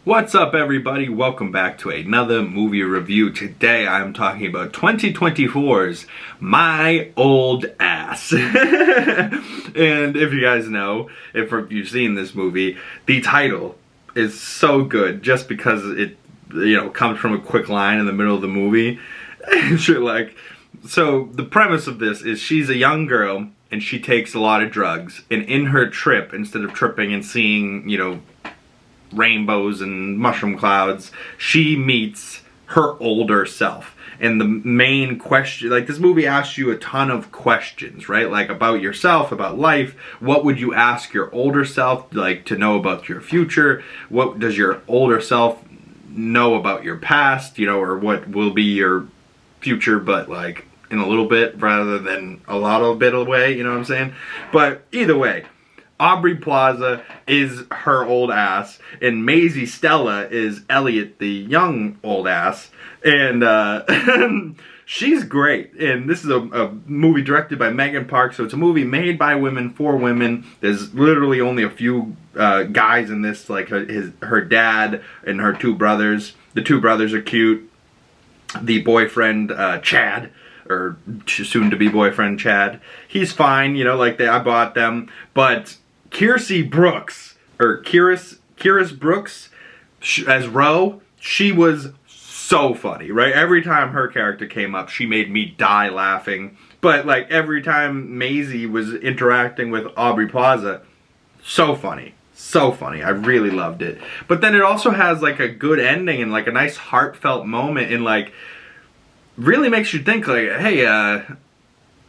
What's up, everybody? Welcome back to another movie review. Today I'm talking about 2024's My Old Ass. And if you guys know, if you've seen this movie, the title is so good just because it, comes from a quick line in the middle of the movie. So the premise of this is she's a young girl and she takes a lot of drugs, and in her trip, instead of tripping and seeing, rainbows and mushroom clouds, she meets her older self. And the main question, this movie asks you a ton of questions, right? Like about yourself, about life. What would you ask your older self, to know about your future? What does your older self know about your past, or what will be your future, but in a little bit rather than a lot of bit away, you know what I'm saying? But either way, Aubrey Plaza is her old ass, and Maisie Stella is Elliot, the young old ass, and she's great. And this is a movie directed by Megan Park, so it's a movie made by women for women. There's literally only a few guys in this, like her dad and her two brothers. The two brothers are cute. The boyfriend, Chad, or soon-to-be boyfriend Chad, he's fine, I bought them, but Kiersey Brooks, or Kyrus Brooks, as Ro, she was so funny, right? Every time her character came up, she made me die laughing. But every time Maisie was interacting with Aubrey Plaza, so funny. So funny. I really loved it. But then it also has a good ending and a nice heartfelt moment, and really makes you think hey,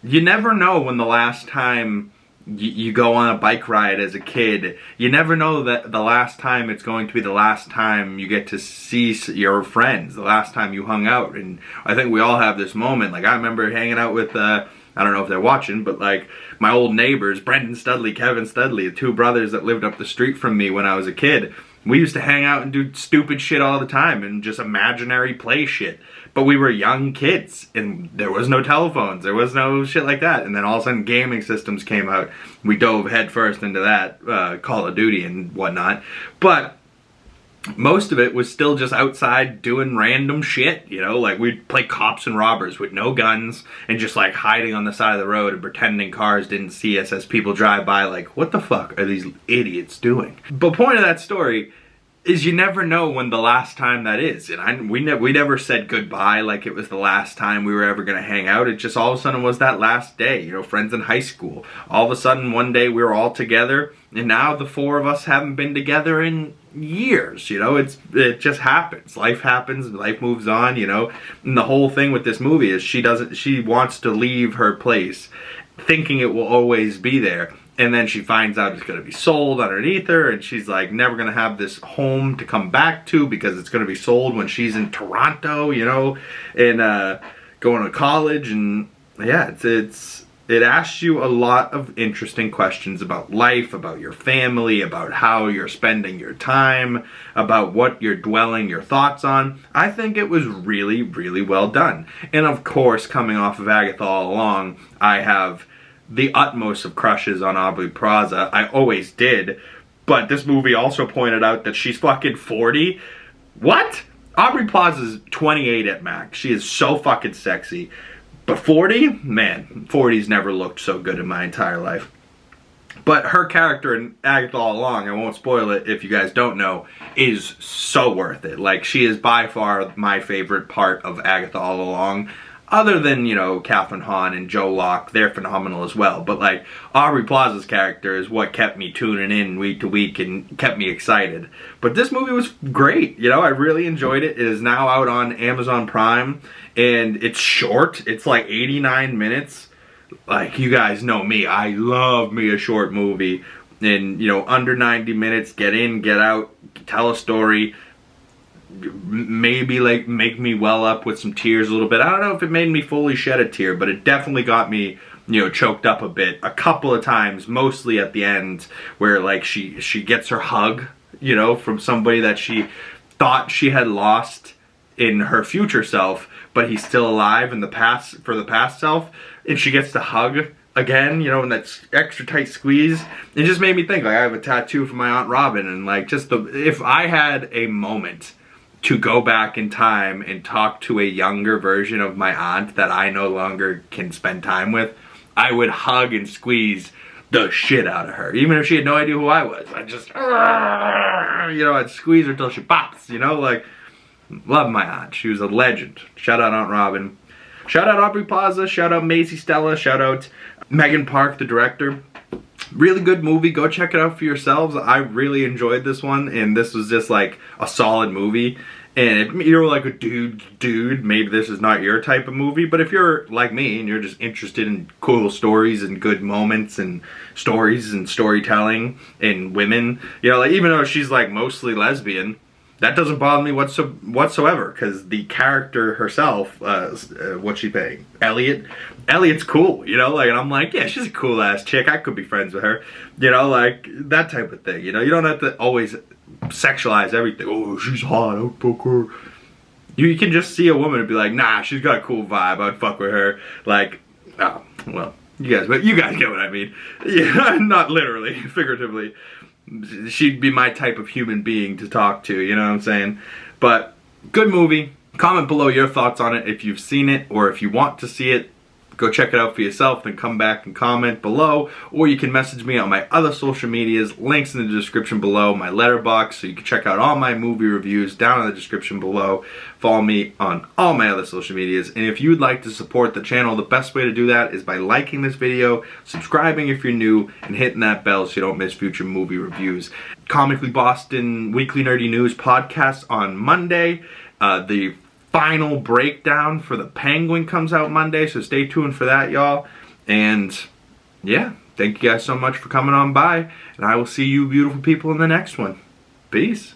you never know when the last time you go on a bike ride as a kid. You never know that the last time it's going to be the last time you get to see your friends, the last time you hung out. And I think we all have this moment. I remember hanging out with, I don't know if they're watching, but my old neighbors, Brendan Studley, Kevin Studley, the two brothers that lived up the street from me when I was a kid. We used to hang out and do stupid shit all the time and just imaginary play shit. But we were young kids, and there was no telephones, there was no shit like that. And then all of a sudden gaming systems came out. We dove headfirst into that, Call of Duty and whatnot. But most of it was still just outside doing random shit, we'd play cops and robbers with no guns and just hiding on the side of the road and pretending cars didn't see us as people drive by what the fuck are these idiots doing? The point of that story is you never know when the last time that is. And we never said goodbye like it was the last time we were ever going to hang out. It just all of a sudden was that last day, friends in high school. All of a sudden one day we were all together, and now the four of us haven't been together in years. It just happens. Life happens, life moves on, And the whole thing with this movie is she wants to leave her place thinking it will always be there. And then she finds out it's going to be sold underneath her, and she's never going to have this home to come back to because it's going to be sold when she's in Toronto, and going to college. And yeah, it asks you a lot of interesting questions about life, about your family, about how you're spending your time, about what you're dwelling your thoughts on. I think it was really, really well done. And of course, coming off of Agatha All Along, I have the utmost of crushes on Aubrey Plaza. I always did. But this movie also pointed out that she's fucking 40. What? Aubrey Plaza's 28 at max. She is so fucking sexy. But 40? Man, 40's never looked so good in my entire life. But her character in Agatha All Along, I won't spoil it if you guys don't know, is so worth it. She is by far my favorite part of Agatha All Along. Other than, Catherine Hahn and Joe Locke, they're phenomenal as well. But, Aubrey Plaza's character is what kept me tuning in week to week and kept me excited. But this movie was great. I really enjoyed it. It is now out on Amazon Prime, and it's short. It's 89 minutes. You guys know me. I love me a short movie. And, under 90 minutes, get in, get out, tell a story. Maybe make me well up with some tears a little bit. I don't know if it made me fully shed a tear, but it definitely got me, choked up a bit a couple of times, mostly at the end where she gets her hug, from somebody that she thought she had lost in her future self, but he's still alive in the past for the past self, and she gets to hug again, you know, in that extra tight squeeze. It just made me think, like, I have a tattoo from my Aunt Robin, and like, just if I had a moment to go back in time and talk to a younger version of my aunt that I no longer can spend time with, I would hug and squeeze the shit out of her. Even if she had no idea who I was. I'd just, you know, I'd squeeze her till she pops, you know, like, love my aunt. She was a legend. Shout out Aunt Robin. Shout out Aubrey Plaza. Shout out Maisie Stella. Shout out Megan Park, the director. Really good movie. Go check it out for yourselves. I really enjoyed this one, and this was just like a solid movie. And if you're like a dude, maybe this is not your type of movie, but if you're like me and you're just interested in cool stories and good moments and stories and storytelling and women, you know, like, even though she's like mostly lesbian, that doesn't bother me whatsoever, because the character herself, what's she playing? Elliot's cool, you know, like, and I'm like, yeah, she's a cool ass chick, I could be friends with her, you know, like, that type of thing, you know, you don't have to always sexualize everything. Oh, she's hot, I'll fuck her. You can just see a woman and be like, nah, she's got a cool vibe, I'd fuck with her, like, oh, well, you guys get what I mean. Yeah, not literally, figuratively. She'd be my type of human being to talk to, you know what I'm saying? But, good movie. Comment below your thoughts on it if you've seen it, or if you want to see it. Go check it out for yourself, then come back and comment below, or you can message me on my other social medias, links in the description below, my letterbox, so you can check out all my movie reviews down in the description below. Follow me on all my other social medias, and if you'd like to support the channel, the best way to do that is by liking this video, subscribing if you're new, and hitting that bell so you don't miss future movie reviews. Comically Boston Weekly Nerdy News podcast on Monday. The final breakdown for The Penguin comes out Monday, so stay tuned for that, y'all. And yeah, thank you guys so much for coming on by, and I will see you beautiful people in the next one. Peace.